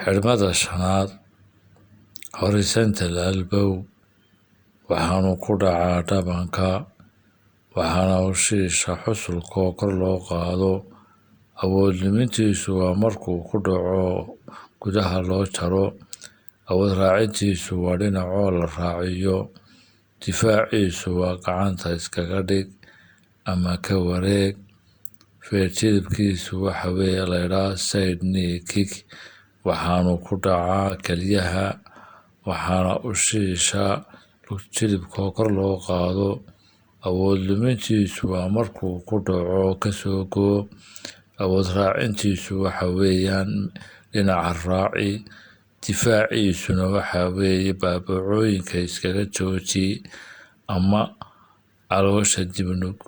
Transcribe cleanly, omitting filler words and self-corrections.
xirmada shanaad horizontal elbow waxaanu ku dhacaa dhabanka waxaana u shiisha xusulka oo kor loo qaado awood lumintiisu waa markuu ku dhaco gudaha loo jaro awood raacintiisu waa dhinacoo la raaciyo difaaciisu waa gacanta iskaga dhig ama ka wareeg feerjilibkiisu waxa weeye laydhaa side knee kick waxaanu ku dhacaa kelyaha waxaana u shiisha jilibka oo kor loo qaado awood lumintiisu waa markuu ku dhaco kasoo goo awood raacintiisu waxa weeyaan dhinaca raaci difaaciisuna waxa weeye baabacooyinka iskaga jooji ama caloosha dibnug